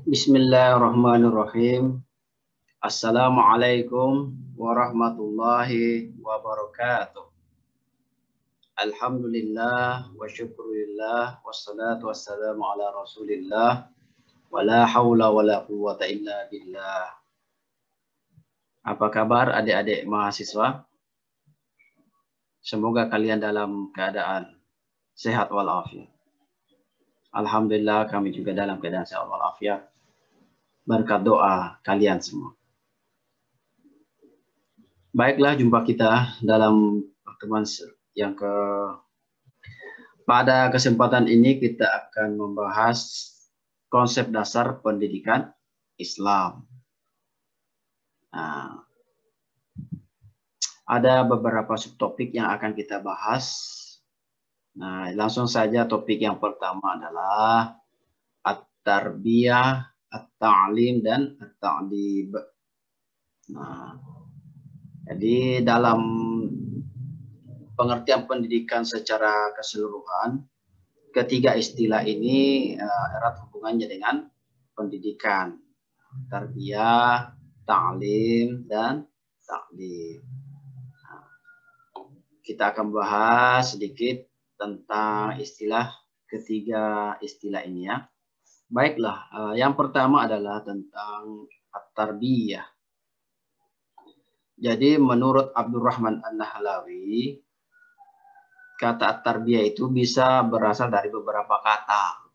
Bismillahirrahmanirrahim. Assalamualaikum warahmatullahi wabarakatuh. Alhamdulillah wa syukurillah wassalatu wassalamu ala rasulillah wa la hawla wa la quwwata illa billah. Apa kabar adik-adik mahasiswa? Semoga kalian dalam keadaan sehat walafiat. Alhamdulillah kami juga dalam keadaan sehat walafiat. Berkat doa kalian semua. Baiklah, jumpa kita dalam pertemuan yang pada kesempatan ini kita akan membahas konsep dasar pendidikan Islam. Nah, ada beberapa subtopik yang akan kita bahas. Nah, langsung saja topik yang pertama adalah at-tarbiyah, at-ta'lim dan at-ta'dib. Nah, jadi dalam pengertian pendidikan secara keseluruhan, ketiga istilah ini erat hubungannya dengan pendidikan. Tarbiyah, ta'lim, dan ta'dib. Nah, kita akan bahas sedikit tentang ketiga istilah ini ya. Baiklah, yang pertama adalah tentang at-tarbiyah. Jadi menurut Abdurrahman An-Nahlawi, kata at-tarbiyah itu bisa berasal dari beberapa kata.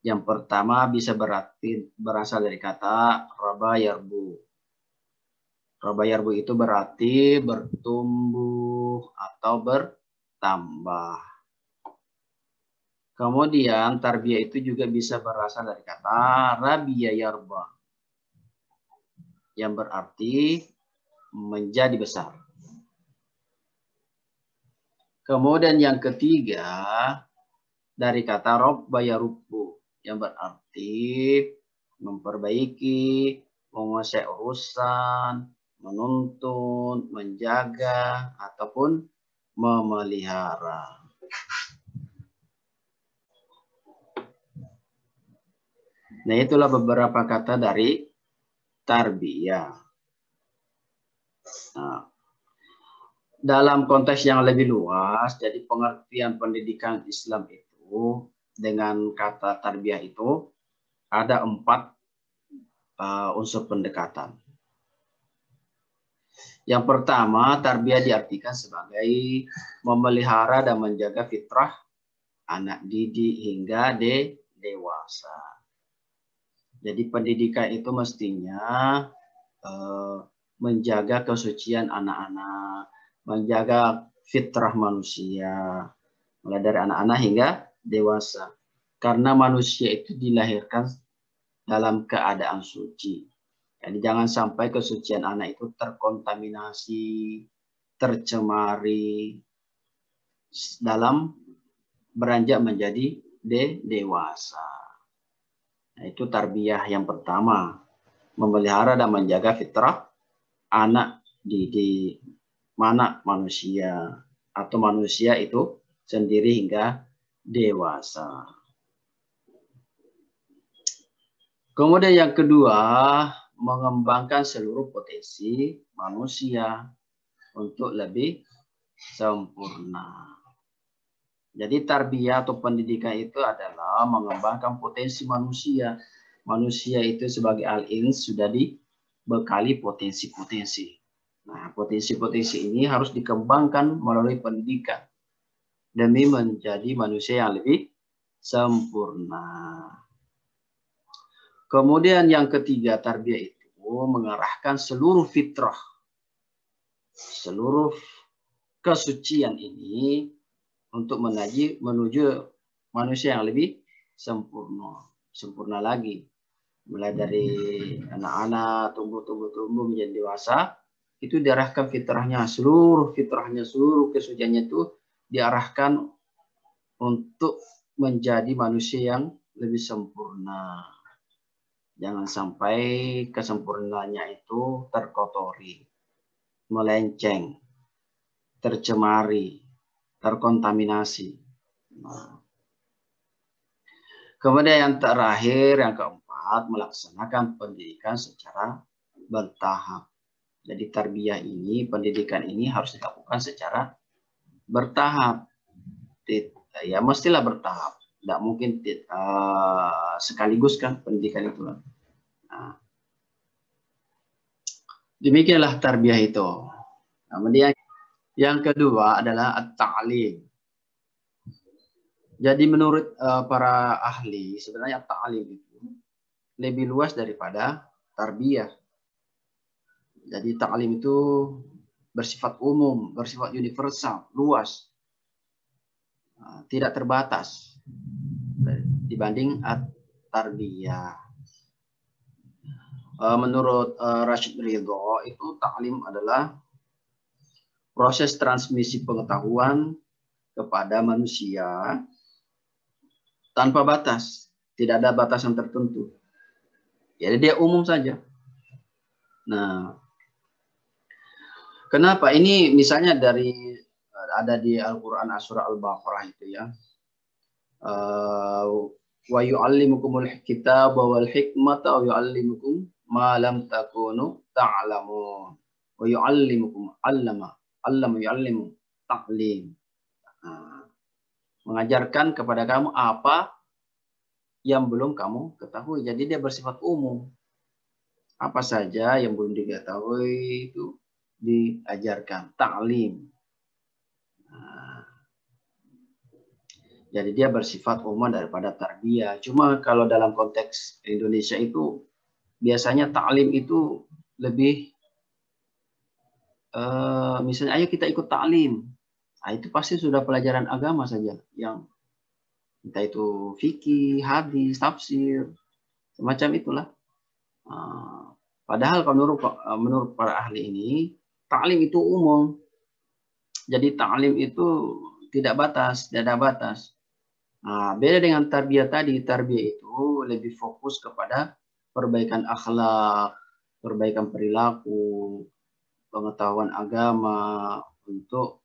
Yang pertama bisa berasal dari kata raba yarbu. Raba yarbu itu berarti bertumbuh atau bertambah. Kemudian tarbiyah itu juga bisa berasal dari kata rabiya yarba, yang berarti menjadi besar. Kemudian yang ketiga dari kata robba yarubbu, yang berarti memperbaiki, menguasai urusan, menuntun, menjaga, ataupun memelihara. Nah, itulah beberapa kata dari tarbiyah. Nah, dalam konteks yang lebih luas, jadi pengertian pendidikan Islam itu dengan kata tarbiyah itu ada 4 unsur pendekatan. Yang pertama, tarbiyah diartikan sebagai memelihara dan menjaga fitrah anak didik hingga dewasa. Jadi pendidikan itu mestinya menjaga kesucian anak-anak, menjaga fitrah manusia, mulai dari anak-anak hingga dewasa. Karena manusia itu dilahirkan dalam keadaan suci. Jadi jangan sampai kesucian anak itu terkontaminasi, tercemari dalam beranjak menjadi dewasa. Nah, itu tarbiyah yang pertama, memelihara dan menjaga fitrah anak didik, mana manusia atau manusia itu sendiri hingga dewasa. Kemudian yang kedua, mengembangkan seluruh potensi manusia untuk lebih sempurna. Jadi tarbiyah atau pendidikan itu adalah mengembangkan potensi manusia. Manusia itu sebagai al-ins sudah dibekali potensi-potensi. Nah, potensi-potensi ini harus dikembangkan melalui pendidikan demi menjadi manusia yang lebih sempurna. Kemudian yang ketiga, tarbiyah itu mengarahkan seluruh fitrah, seluruh kesucian ini untuk menuju manusia yang lebih sempurna lagi. Mulai dari anak-anak tumbuh menjadi dewasa, itu diarahkan fitrahnya, seluruh kesuciannya itu diarahkan untuk menjadi manusia yang lebih sempurna. Jangan sampai kesempurnaannya itu terkotori, melenceng, tercemari, terkontaminasi. Nah, kemudian yang terakhir, yang keempat, saat melaksanakan pendidikan secara bertahap. Jadi tarbiyah ini, pendidikan ini harus dilakukan secara bertahap. Ya mestilah bertahap. Tidak mungkin sekaligus kan pendidikan itu. Nah, demikianlah tarbiyah itu. Kemudian yang kedua adalah at-ta'lim. Jadi menurut para ahli, sebenarnya ta'lim itu lebih luas daripada tarbiyah. Jadi ta'lim itu bersifat umum, bersifat universal, luas, tidak terbatas dibanding at-tarbiyah. Menurut Rashid Ridho, itu ta'lim adalah proses transmisi pengetahuan kepada manusia tanpa batas, tidak ada batasan tertentu. Jadi dia umum saja. Nah, kenapa? Ini misalnya dari ada di Al-Quran surah Al-Baqarah itu ya. Wa yu'allimukumul kitaba wal hikmata wa yu'allimukum ma lam takunu ta'lamun. Wa yu'allimukum allama yu'allimu ta'lim. Mengajarkan kepada kamu apa yang belum kamu ketahui. Jadi dia bersifat umum. Apa saja yang belum diketahui itu diajarkan. Ta'lim. Jadi dia bersifat umum daripada tarbiyah. Cuma kalau dalam konteks Indonesia itu biasanya ta'lim itu lebih misalnya ayo kita ikut ta'lim. Nah, itu pasti sudah pelajaran agama saja yang entah itu fikih, hadis, tafsir, semacam itulah. Padahal kalau menurut para ahli ini ta'lim itu umum. Jadi ta'lim itu tidak ada batas. Beda dengan tarbiyah tadi, tarbiyah itu lebih fokus kepada perbaikan akhlak, perbaikan perilaku, pengetahuan agama untuk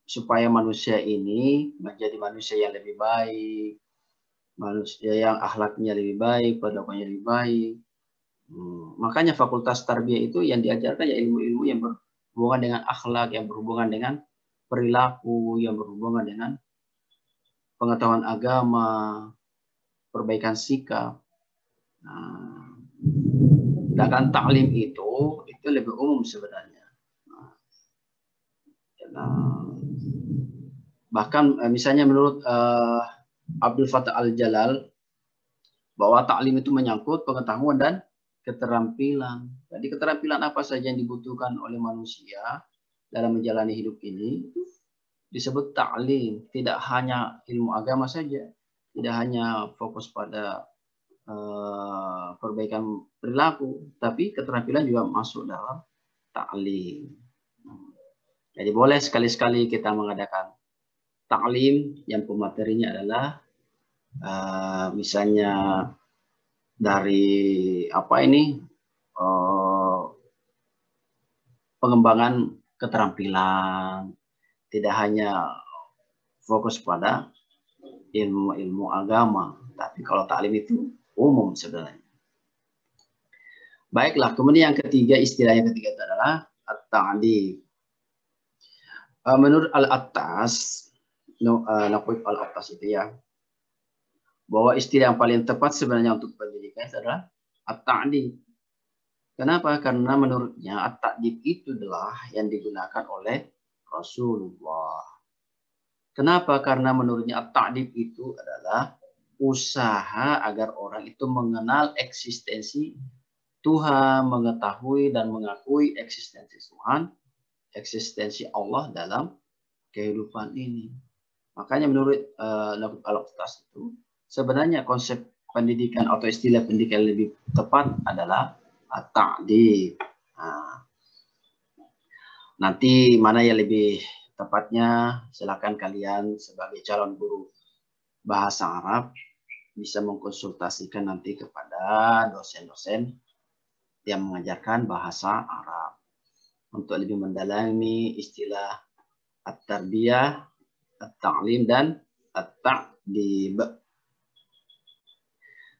supaya manusia ini menjadi manusia yang lebih baik, manusia yang akhlaknya lebih baik, perilakunya lebih baik. Makanya fakultas tarbiyah itu yang diajarkan ya ilmu-ilmu yang berhubungan dengan akhlak, yang berhubungan dengan perilaku, yang berhubungan dengan pengetahuan agama, perbaikan sikap. Sedangkan ta'lim itu lebih umum sebenarnya. Bahkan misalnya menurut Abdul Fattah Al-Jalal bahwa ta'lim itu menyangkut pengetahuan dan keterampilan. Jadi keterampilan apa saja yang dibutuhkan oleh manusia dalam menjalani hidup ini itu disebut ta'lim. Tidak hanya ilmu agama saja, tidak hanya fokus pada perbaikan perilaku, tapi keterampilan juga masuk dalam ta'lim. Jadi boleh sekali-sekali kita mengadakan ta'lim yang pematerinya adalah misalnya dari pengembangan keterampilan, tidak hanya fokus pada ilmu agama, tapi kalau ta'lim itu umum sebenarnya. Baiklah, kemudian yang ketiga, istilah yang ketiga itu adalah at-ta'lim. Menurut Al-Attas, Naqib Al-Attas itu ya, bahwa istilah yang paling tepat sebenarnya untuk pendidikan adalah at-ta'dib. Kenapa? Karena menurutnya at-ta'dib itu adalah yang digunakan oleh Rasulullah. Kenapa? Karena menurutnya at-ta'dib itu adalah usaha agar orang itu mengenal eksistensi Tuhan, mengetahui dan mengakui eksistensi Tuhan, eksistensi Allah dalam kehidupan ini. Makanya menurut Naqib Al-Attas itu sebenarnya konsep pendidikan atau istilah pendidikan lebih tepat adalah at-ta'dib. Nanti mana yang lebih tepatnya silakan kalian sebagai calon guru bahasa Arab bisa mengkonsultasikan nanti kepada dosen-dosen yang mengajarkan bahasa Arab untuk lebih mendalami istilah at-tarbiyah, at-ta'lim dan at-ta'dib.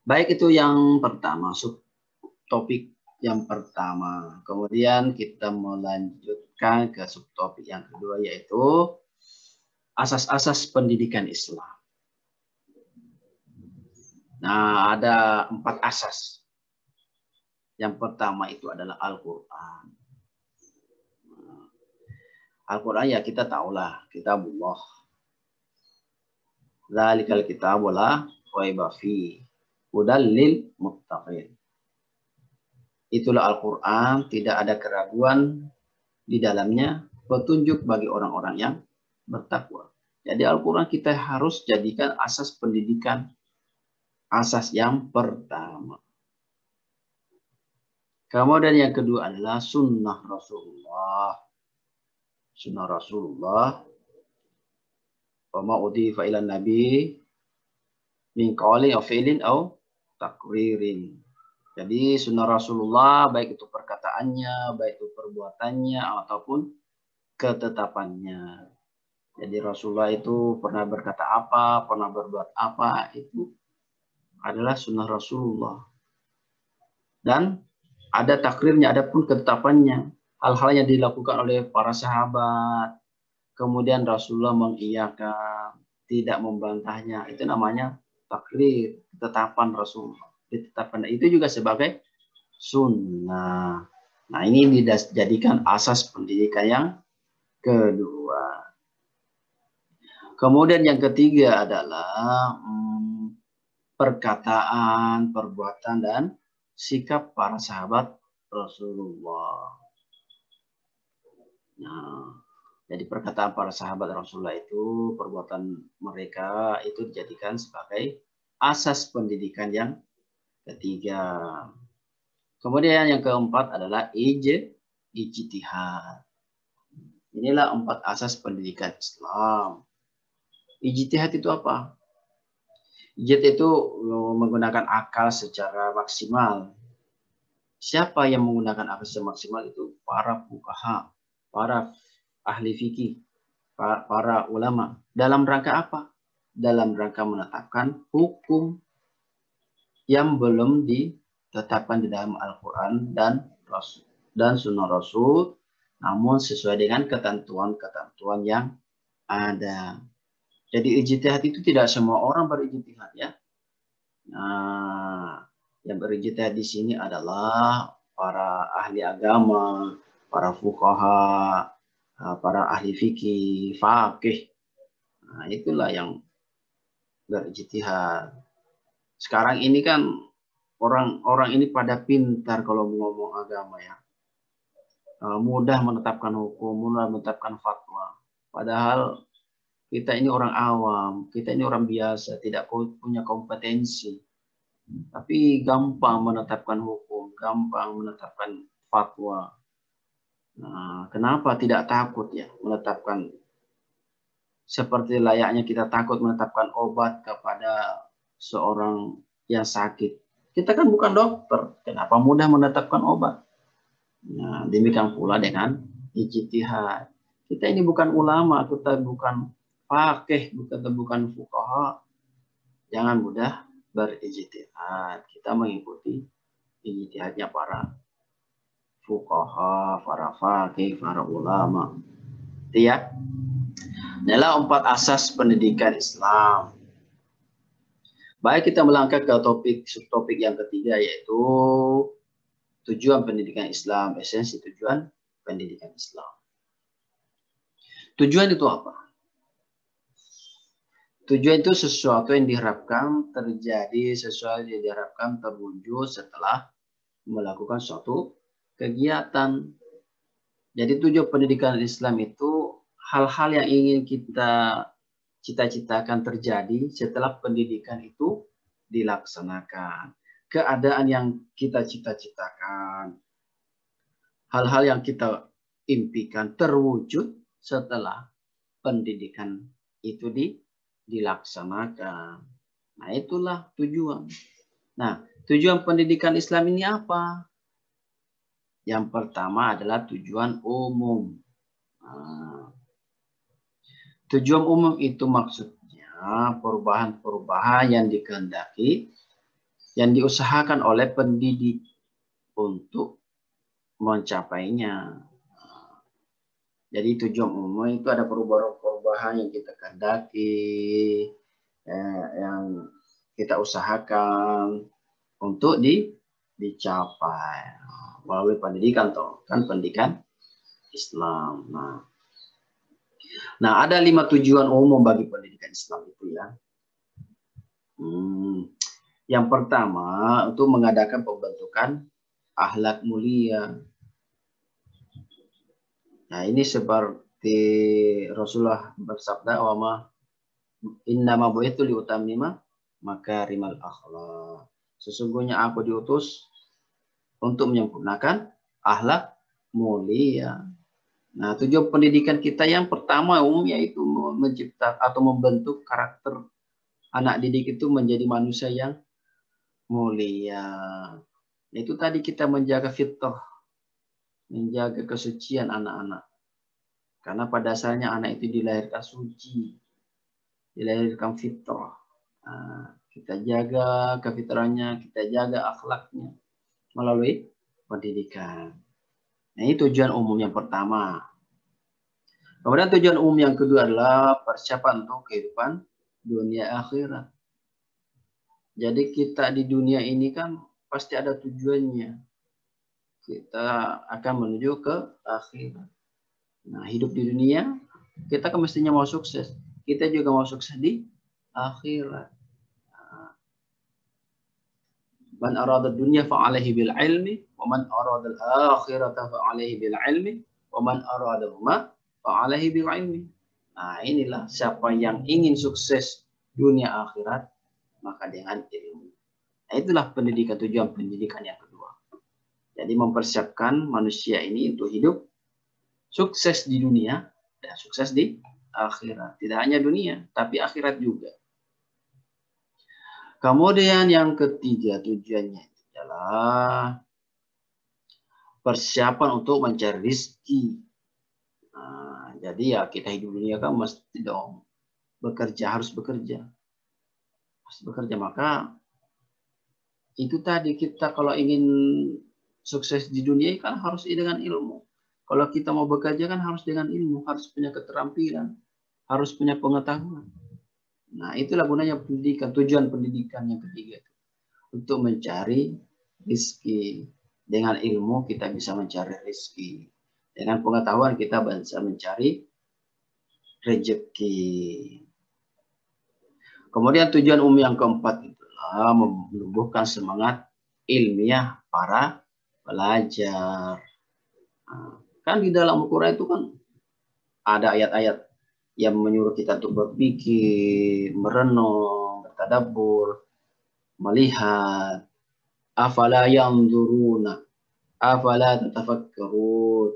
Baik, itu yang pertama, subtopik yang pertama. Kemudian kita melanjutkan ke subtopik yang kedua, yaitu asas-asas pendidikan Islam. Nah, ada 4 asas. Yang pertama itu adalah Al-Quran. Al-Quran ya kita tahulah, kitabullah. Dzalikal kitabu la raiba fihi hudal lil muttaqin. Itulah Al-Quran, tidak ada keraguan di dalamnya, petunjuk bagi orang-orang yang bertakwa. Jadi Al-Quran kita harus jadikan asas pendidikan, asas yang pertama. Kemudian yang kedua adalah sunnah Rasulullah. Sunnah Rasulullah. Wa ma udhifa ila nabi min qawli aw fi'lin aw takririn. Jadi sunnah Rasulullah, baik itu perkataannya, baik itu perbuatannya, ataupun ketetapannya. Jadi Rasulullah itu pernah berkata apa, pernah berbuat apa, itu adalah sunnah Rasulullah. Dan ada takrirnya, ada pun ketetapannya. Hal-hal yang dilakukan oleh para sahabat, kemudian Rasulullah mengiyakan, tidak membantahnya. Itu namanya takrir, ketetapan Rasulullah. Ditetapkan itu juga sebagai sunnah. Nah, ini dijadikan asas pendidikan yang kedua. Kemudian yang ketiga adalah perkataan, perbuatan, dan sikap para sahabat Rasulullah. Nah, jadi perkataan para sahabat Rasulullah itu, perbuatan mereka itu dijadikan sebagai asas pendidikan yang ketiga. Kemudian yang keempat adalah ijtihad. Inilah 4 asas pendidikan Islam. Ijtihad itu apa? Ijtihad itu menggunakan akal secara maksimal. Siapa yang menggunakan akal secara maksimal itu? Para fuqaha, para ahli fikih, para ulama. Dalam rangka apa? Dalam rangka menetapkan hukum yang belum ditetapkan di dalam Al-Quran dan Sunnah Rasul, namun sesuai dengan ketentuan-ketentuan yang ada. Jadi ijtihad itu tidak semua orang berijtihad ya. Nah, yang berijtihad di sini adalah para ahli agama, para fuqaha, para ahli fikih, faqih. Nah, itulah yang berijtihad. Sekarang ini kan orang-orang ini pada pintar kalau ngomong agama ya. Mudah menetapkan hukum, mudah menetapkan fatwa. Padahal kita ini orang awam, kita ini orang biasa, tidak punya kompetensi. Tapi gampang menetapkan hukum, gampang menetapkan fatwa. Nah, kenapa tidak takut ya menetapkan seperti layaknya kita takut menetapkan obat kepada seorang yang sakit. Kita kan bukan dokter, kenapa mudah menetapkan obat? Nah, demikian pula dengan ijtihad. Kita ini bukan ulama, kita bukan faqih, kita bukan fuqaha. Jangan mudah berijtihad. Kita mengikuti ijtihadnya para fuqaha, para faqih, para ulama. Itu ya. Inilah 4 asas pendidikan Islam. Baik, kita melangkah ke subtopik yang ketiga, yaitu tujuan pendidikan Islam, esensi tujuan pendidikan Islam. Tujuan itu apa? Tujuan itu sesuatu yang diharapkan terjadi, sesuatu yang diharapkan terwujud setelah melakukan suatu kegiatan. Jadi tujuan pendidikan Islam itu hal-hal yang ingin kita cita-citakan terjadi setelah pendidikan itu dilaksanakan. Keadaan yang kita cita-citakan, hal-hal yang kita impikan terwujud setelah pendidikan itu dilaksanakan. Nah, itulah tujuan. Nah, tujuan pendidikan Islam ini apa? Yang pertama adalah tujuan umum. Nah, tujuan umum itu maksudnya perubahan-perubahan yang dikehendaki yang diusahakan oleh pendidik untuk mencapainya. Jadi tujuan umum itu ada perubahan-perubahan yang kita kehendaki, yang kita usahakan untuk dicapai melalui pendidikan, kan pendidikan Islam. Nah, ada 5 tujuan umum bagi pendidikan Islam itu ya. Yang pertama untuk mengadakan pembentukan akhlak mulia. Nah, ini seperti Rasulullah bersabda, "Wa innama bu'itsu liutammima makarimal akhlak." Sesungguhnya aku diutus untuk menyempurnakan akhlak mulia. Nah, tujuan pendidikan kita yang pertama umumnya itu mencipta atau membentuk karakter anak didik itu menjadi manusia yang mulia. Itu tadi kita menjaga fitrah, menjaga kesucian anak-anak. Karena pada dasarnya anak itu dilahirkan suci, dilahirkan fitrah. Nah, kita jaga kefitrahnya, kita jaga akhlaknya melalui pendidikan. Nah, ini tujuan umum yang pertama. Kemudian tujuan umum yang kedua adalah persiapan untuk kehidupan dunia akhirat. Jadi kita di dunia ini kan pasti ada tujuannya. Kita akan menuju ke akhirat. Nah, hidup di dunia, kita kan mestinya mau sukses. Kita juga mau sukses di akhirat. Man arada dunya fa'alaihi bil ilmi, wa man arada al-akhirata fa'alaihi bil ilmi, wa man arada huma fa'alaihi bil ilmi. Nah, inilah siapa yang ingin sukses dunia akhirat, maka dengan ilmu. Nah, itulah pendidikan, tujuan pendidikan yang kedua. Jadi mempersiapkan manusia ini untuk hidup sukses di dunia dan sukses di akhirat. Tidak hanya dunia, tapi akhirat juga. Kemudian yang ketiga tujuannya adalah persiapan untuk mencari rezeki. Nah, jadi ya kita hidup dunia kan mesti dong bekerja, harus bekerja. Harus bekerja, maka itu tadi kita kalau ingin sukses di dunia kan harus dengan ilmu. Kalau kita mau bekerja kan harus dengan ilmu, harus punya keterampilan, harus punya pengetahuan. Nah, itulah gunanya pendidikan, tujuan pendidikan yang ketiga itu. Untuk mencari rezeki. Dengan ilmu kita bisa mencari rezeki. Dengan pengetahuan kita bisa mencari rezeki. Kemudian tujuan umum yang keempat itulah menumbuhkan semangat ilmiah para pelajar. Nah, kan di dalam Al-Quran itu kan ada ayat-ayat yang menyuruh kita untuk berpikir, merenung, bertadabbur, melihat. Afala yanzuruna, afala tatafakkarun,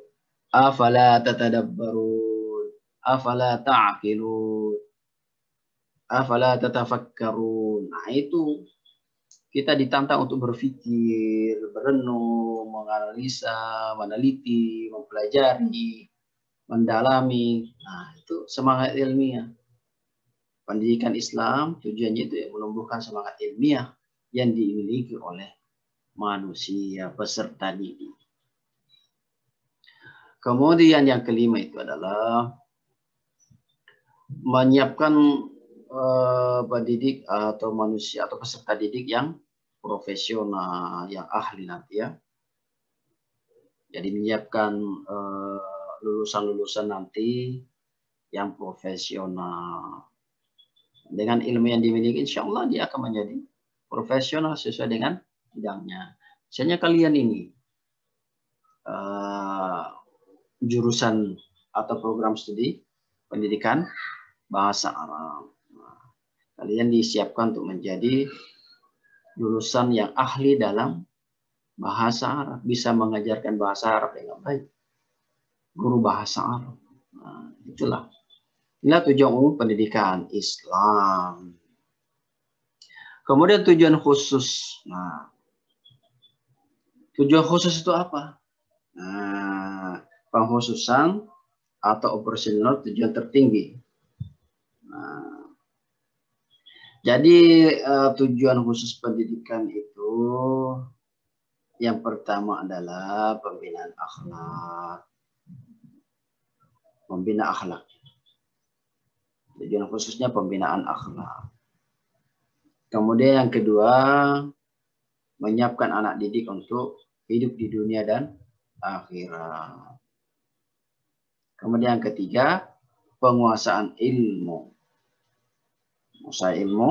afala tatadabbarun, afala ta'qilun, afala tatafakkarun. Nah, itu kita ditantang untuk berpikir, berenung, menganalisa, meneliti, mempelajari, mendalami. Nah, itu semangat ilmiah. Pendidikan Islam tujuannya itu ya menumbuhkan semangat ilmiah yang dimiliki oleh manusia peserta didik. Kemudian yang kelima itu adalah menyiapkan pendidik atau manusia atau peserta didik yang profesional, yang ahli nanti ya. Jadi menyiapkan lulusan-lulusan nanti yang profesional. Dengan ilmu yang dimiliki, insya Allah dia akan menjadi profesional sesuai dengan bidangnya. Misalnya kalian ini jurusan atau program studi pendidikan bahasa Arab. Kalian disiapkan untuk menjadi lulusan yang ahli dalam bahasa Arab, bisa mengajarkan bahasa Arab dengan baik, guru bahasa Arab. Nah, inilah tujuan umum pendidikan Islam. Kemudian tujuan khusus. Nah, tujuan khusus itu apa? Nah, pengkhususan atau operasional tujuan tertinggi. Nah, Jadi tujuan khusus pendidikan itu yang pertama adalah pembinaan akhlak. Membina akhlak. Tujuan khususnya pembinaan akhlak. Kemudian yang kedua, menyiapkan anak didik untuk hidup di dunia dan akhirat. Kemudian yang ketiga, penguasaan ilmu. Menguasai ilmu.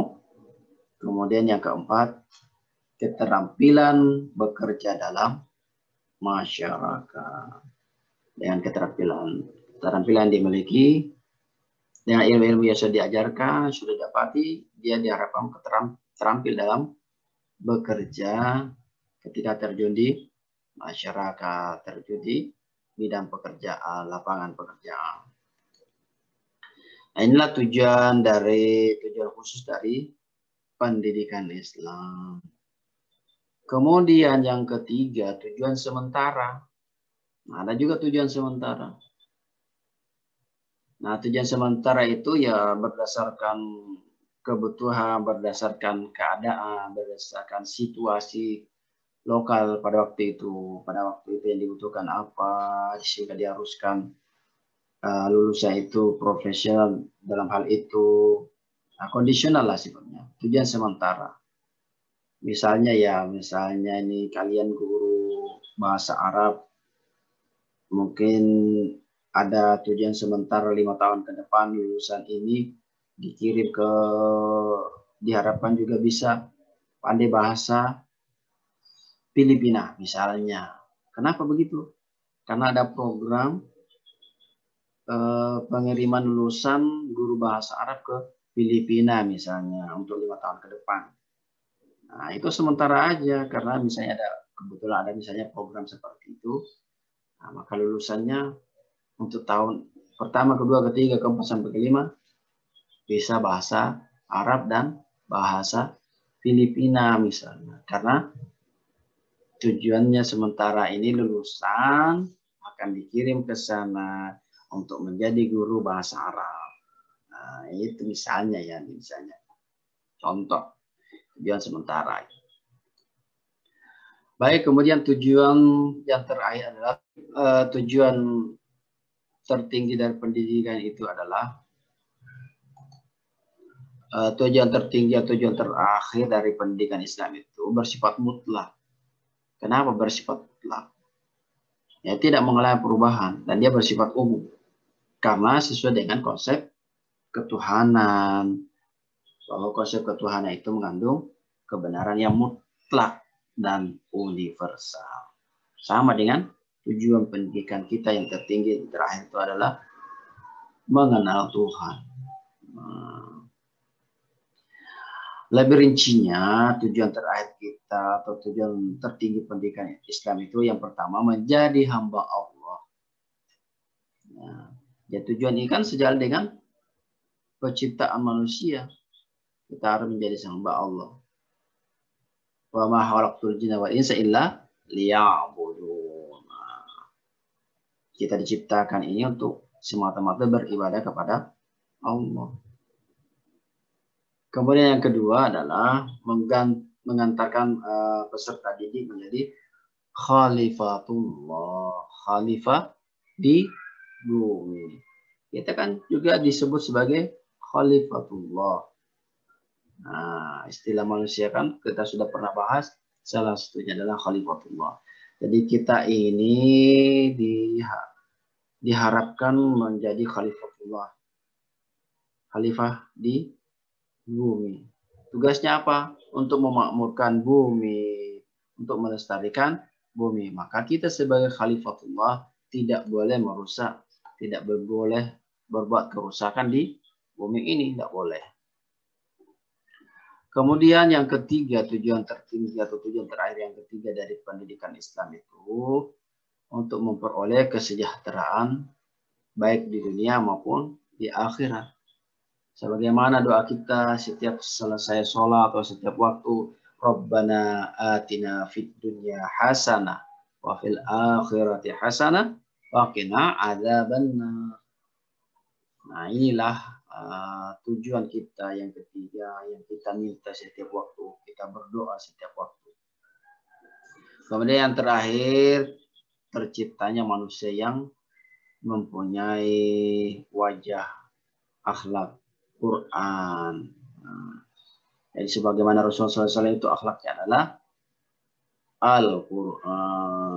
Kemudian yang keempat, keterampilan bekerja dalam masyarakat. Dengan keterampilan dimiliki, dengan ilmu-ilmu yang sudah diajarkan, sudah dapati, dia diharapkan terampil dalam bekerja ketika terjun di masyarakat, terjun di bidang pekerjaan, lapangan pekerjaan. Nah, inilah tujuan khusus dari pendidikan Islam. Kemudian yang ketiga, tujuan sementara. Nah, ada juga tujuan sementara. Nah, tujuan sementara itu ya berdasarkan kebutuhan, berdasarkan keadaan, berdasarkan situasi lokal pada waktu itu. Pada waktu itu yang dibutuhkan apa, sehingga diharuskan lulusan itu profesional dalam hal itu. Nah, kondisional lah sifatnya, tujuan sementara. Misalnya ini kalian guru bahasa Arab, mungkin ada tujuan sementara 5 tahun ke depan lulusan ini diharapkan juga bisa pandai bahasa Filipina misalnya. Kenapa begitu? Karena ada program pengiriman lulusan guru bahasa Arab ke Filipina misalnya untuk 5 tahun ke depan. Nah, itu sementara aja karena misalnya kebetulan ada misalnya program seperti itu. Nah, maka lulusannya untuk tahun pertama, kedua, ketiga, keempat sampai kelima bisa bahasa Arab dan bahasa Filipina misalnya. Karena tujuannya sementara ini lulusan akan dikirim ke sana untuk menjadi guru bahasa Arab. Nah, itu misalnya contoh tujuan sementara. Baik, kemudian tujuan yang terakhir adalah tujuan tertinggi dari pendidikan itu adalah tujuan tertinggi atau tujuan terakhir dari pendidikan Islam itu bersifat mutlak. Kenapa bersifat mutlak? Ya, tidak mengalami perubahan dan dia bersifat umum. Karena sesuai dengan konsep ketuhanan. Bahwa konsep ketuhanan itu mengandung kebenaran yang mutlak dan universal. Sama dengan tujuan pendidikan kita yang tertinggi yang terakhir itu adalah mengenal Tuhan. Lebih rincinya, tujuan terakhir kita atau tujuan tertinggi pendidikan Islam itu yang pertama menjadi hamba Allah. Ya, tujuan ini kan sejalan dengan penciptaan manusia. Kita harus menjadi hamba Allah. Wa ma khalaqtul jinna wal insa illa liya'budun. Kita diciptakan ini untuk semata-mata beribadah kepada Allah. Kemudian yang kedua adalah mengantarkan peserta didik menjadi khalifatullah, khalifah di bumi. Kita kan juga disebut sebagai khalifatullah. Nah, istilah manusia kan kita sudah pernah bahas, salah satunya adalah khalifatullah. Jadi kita ini diharapkan menjadi khalifatullah, khalifah di bumi. Tugasnya apa? Untuk memakmurkan bumi, untuk melestarikan bumi. Maka kita sebagai khalifatullah tidak boleh merusak, tidak boleh berbuat kerusakan di bumi ini, tidak boleh. Kemudian yang ketiga, tujuan tertinggi atau tujuan terakhir yang ketiga dari pendidikan Islam itu untuk memperoleh kesejahteraan baik di dunia maupun di akhirat. Sebagaimana doa kita setiap selesai sholat atau setiap waktu, Rabbana atina fid dunya hasanah wa fil akhirati hasanah wa qina adzabannar. Nah, inilah tujuan kita yang ketiga yang kita minta setiap waktu, kita berdoa setiap waktu. Kemudian yang terakhir, terciptanya manusia yang mempunyai wajah akhlak Quran. Jadi sebagaimana Rasulullah SAW itu akhlaknya adalah Al-Quran.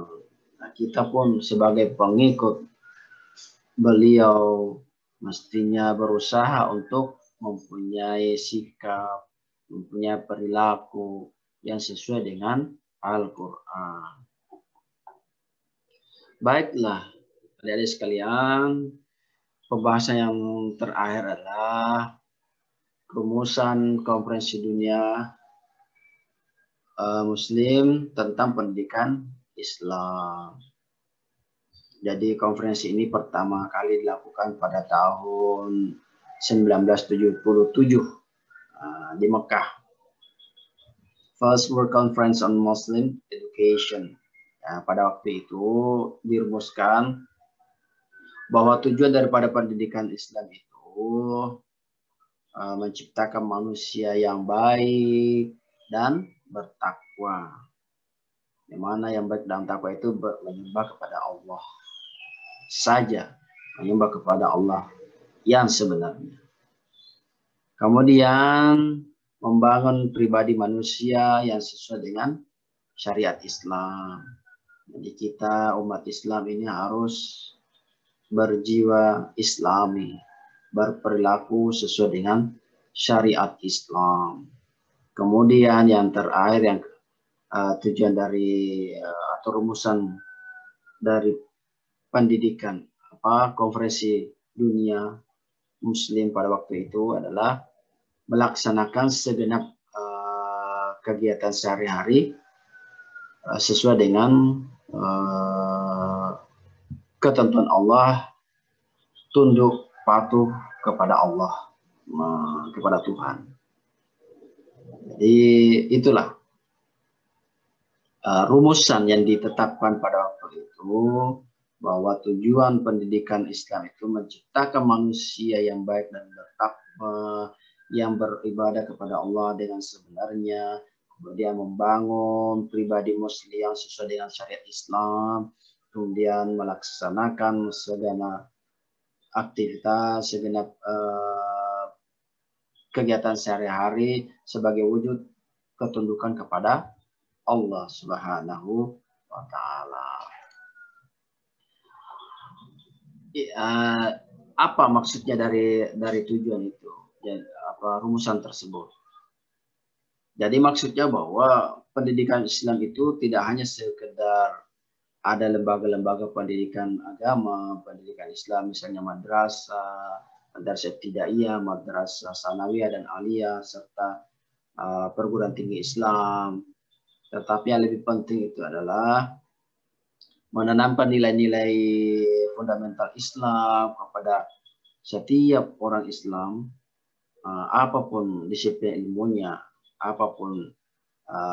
Nah, kita pun sebagai pengikut beliau mestinya berusaha untuk mempunyai sikap, mempunyai perilaku yang sesuai dengan Al-Quran. Baiklah, adik-adik sekalian, pembahasan yang terakhir adalah rumusan konferensi dunia Muslim tentang pendidikan Islam. Jadi konferensi ini pertama kali dilakukan pada tahun 1977 di Mekah. First World Conference on Muslim Education. Pada waktu itu dirumuskan bahwa tujuan daripada pendidikan Islam itu menciptakan manusia yang baik dan bertakwa. Di mana yang baik dan takwa itu menyembah kepada Allah saja, menyembah kepada Allah yang sebenarnya. Kemudian membangun pribadi manusia yang sesuai dengan syariat Islam. Jadi kita umat Islam ini harus berjiwa Islami, berperilaku sesuai dengan syariat Islam. Kemudian yang terakhir yang tujuan dari atau rumusan dari pendidikan konferensi dunia Muslim pada waktu itu adalah melaksanakan segenap kegiatan sehari-hari sesuai dengan ketentuan Allah, tunduk patuh kepada Allah, kepada Tuhan. Jadi itulah rumusan yang ditetapkan pada waktu itu, bahwa tujuan pendidikan Islam itu menciptakan manusia yang baik dan bertakwa, yang beribadah kepada Allah dengan sebenarnya, kemudian membangun pribadi muslim yang sesuai dengan syariat Islam, kemudian melaksanakan segenap aktivitas, segenap kegiatan sehari-hari sebagai wujud ketundukan kepada Allah Subhanahu wa Ta'ala. Apa maksudnya dari tujuan itu, rumusan tersebut? Jadi maksudnya bahwa pendidikan Islam itu tidak hanya sekedar ada lembaga-lembaga pendidikan agama, pendidikan Islam, misalnya madrasah ibtidaiyah, madrasah sanawiyah dan aliyah, serta perguruan tinggi Islam. Tetapi yang lebih penting itu adalah menanamkan nilai-nilai fundamental Islam kepada setiap orang Islam, apapun disiplin ilmunya, apapun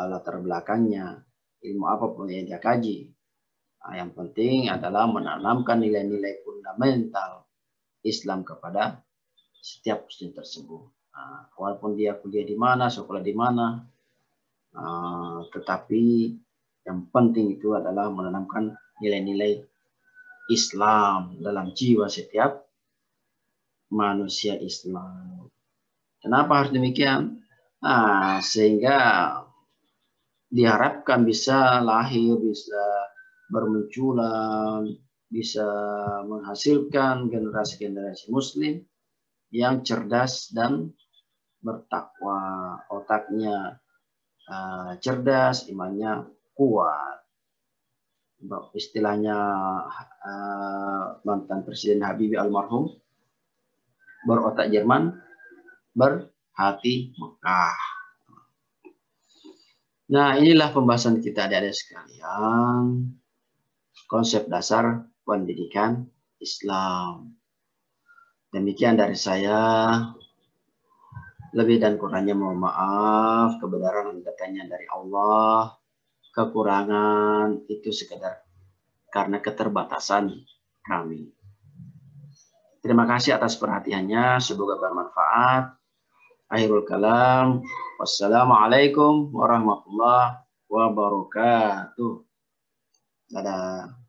latar belakangnya, ilmu apapun yang dia kaji. Yang penting adalah menanamkan nilai-nilai fundamental Islam kepada setiap muslim tersebut. Walaupun dia kuliah di mana, sekolah di mana, tetapi yang penting itu adalah menanamkan nilai-nilai Islam dalam jiwa setiap manusia Islam. Kenapa harus demikian? Sehingga diharapkan bisa lahir, bisa bermunculan, bisa menghasilkan generasi-generasi muslim yang cerdas dan bertakwa, otaknya cerdas, imannya kuat. Istilahnya mantan Presiden Habibie almarhum, berotak Jerman, berhati Mekah. Nah, inilah pembahasan kita adik-adik sekalian, konsep dasar pendidikan Islam. Demikian dari saya. Lebih dan kurangnya mohon maaf, kebenaran datangnya dari Allah, kekurangan itu sekedar karena keterbatasan kami. Terima kasih atas perhatiannya, semoga bermanfaat. Akhirul kalam, wassalamualaikum warahmatullahi wabarakatuh. Dadah.